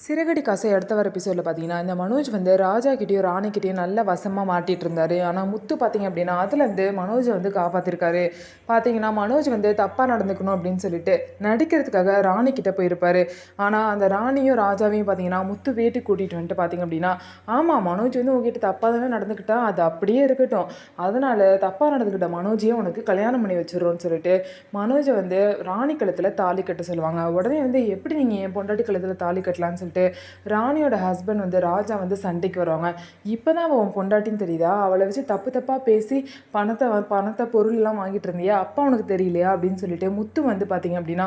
சிறகடி காசை அடுத்த வர எபிசோடில் பார்த்தீங்கன்னா இந்த மனோஜ் வந்து ராஜா கிட்டேயும் ராணிக்கிட்டேயும் நல்ல வசமாக மாட்டிகிட்டு இருந்தார். ஆனால் முத்து பார்த்தீங்க அப்படின்னா அதுலேருந்து மனோஜை வந்து காப்பாற்றிருக்காரு. பார்த்தீங்கன்னா மனோஜ் வந்து தப்பாக நடந்துக்கணும் அப்படின்னு சொல்லிட்டு நடிக்கிறதுக்காக ராணி கிட்டே போயிருப்பார். ஆனால் அந்த ராணியும் ராஜாவையும் பார்த்தீங்கன்னா முத்து வீட்டுக்கு கூட்டிகிட்டு வந்துட்டு பார்த்தீங்க அப்படின்னா, ஆமாம் மனோஜ் வந்து உங்ககிட்ட தப்பாக தானே நடந்துக்கிட்டா, அது அப்படியே இருக்கட்டும், அதனால் தப்பாக நடந்துக்கிட்ட மனோஜையும் உனக்கு கல்யாணம் பண்ணி வச்சிடறோன்னு சொல்லிட்டு மனோஜை வந்து ராணி கழுத்தில் தாலி கட்ட சொல்லுவாங்க. உடனே வந்து எப்படி நீங்கள் என் பொண்டாட்டி கழுத்தில் தாலி கட்டலான்னு சொல்லிட்டு ராணியோட ஹஸ்பண்ட் வந்து ராஜா வந்து சண்டைக்கு வருவாங்க. இப்போ தான் அவன் பொண்டாட்டின்னு தெரியுதா, அவளை வச்சு தப்பு தப்பாக பேசி பணத்தை பொருள்லாம் வாங்கிட்டு இருந்தியா, அப்பா உனக்கு தெரியலையா அப்படின்னு சொல்லிட்டு முத்து வந்து பார்த்தீங்க அப்படின்னா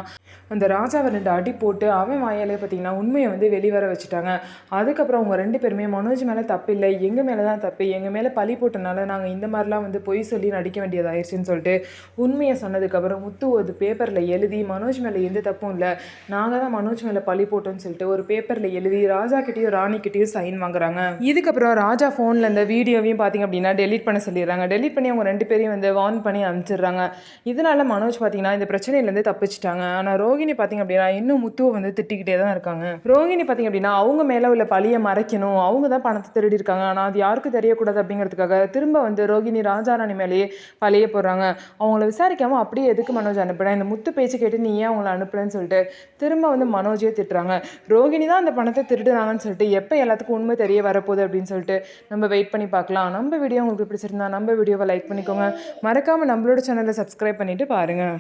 அந்த ராஜாவை 2 அடி போட்டு அவன் வாயாலே பார்த்தீங்கன்னா உண்மையை வந்து வெளிவர வச்சுட்டாங்க. அதுக்கப்புறம் அவங்க 2 பேருமே மனோஜ் மேலே தப்பு இல்லை, எங்கள் மேலே தான் தப்பு, எங்கள் மேலே பழி போட்டனால நாங்கள் இந்த மாதிரிலாம் வந்து பொய் சொல்லி நடிக்க வேண்டியதாயிருச்சுன்னு சொல்லிட்டு உண்மையை சொன்னதுக்கப்புறம் முத்து ஒரு பேப்பரில் எழுதி மனோஜ் மேலே எந்த தப்பும் இல்லை, நாங்கள் தான் மனோஜ் மேலே பழி போட்டோன்னு சொல்லிட்டு ஒரு பேப்பரில் எழுதி ராஜா கிட்டேயும் ராணி கிட்டேயும் சைன் வாங்குறாங்க. இதுக்கப்புறம் ராஜா ஃபோனில் இந்த வீடியோவையும் பார்த்தீங்க அப்படின்னா டெலிட் பண்ண சொல்லிடுறாங்க. டெலிட் பண்ணி அவங்க 2 பேரையும் வந்து வார்ன் பண்ணி அனுப்பிச்சிடுறாங்க. இதனால மனோஜ் பார்த்தீங்கன்னா இந்த பிரச்சனையிலேருந்து தப்பிச்சிட்டாங்க. ஆனால் ரோகிணி பார்த்தீங்க அப்படின்னா இன்னும் முத்துவை வந்து திட்டிக்கிட்டே தான் இருக்காங்க. ரோகிணி பார்த்தீங்க அப்படின்னா அவங்க மேலே உள்ள பழியை மறைக்கணும், அவங்க தான் பணத்தை திருடி இருக்காங்க, ஆனால் அது யாருக்கும் தெரியக்கூடாது அப்படிங்கிறதுக்காக திரும்ப வந்து ரோகிணி ராஜாராணி மேலேயே பழிய போடுறாங்க. அவங்கள விசாரிக்காமல் அப்படியே எதுக்கு மனோஜ் அனுப்புறேன், இந்த முத்து பேச்சு கேட்டு நீ ஏன் அவங்கள அனுப்புறேன்னு சொல்லிட்டு திரும்ப வந்து மனோஜே திட்டுறாங்க. ரோகிணி தான் அந்த பணத்தை திருடுனாங்கன்னு சொல்லிட்டு எப்போ எல்லாத்துக்கும் உண்மை தெரிய வரப்போகுது அப்படின்னு சொல்லிட்டு நம்ம வெயிட் பண்ணி பார்க்கலாம். நம்ம வீடியோ உங்களுக்கு பிடிச்சிருந்தா நம்ம வீடியோவை லைக் பண்ணிக்கோங்க, மறக்காமல் நம்மளோட சேனலை சப்ஸ்கிரைப் பண்ணிவிட்டு பாருங்கள்.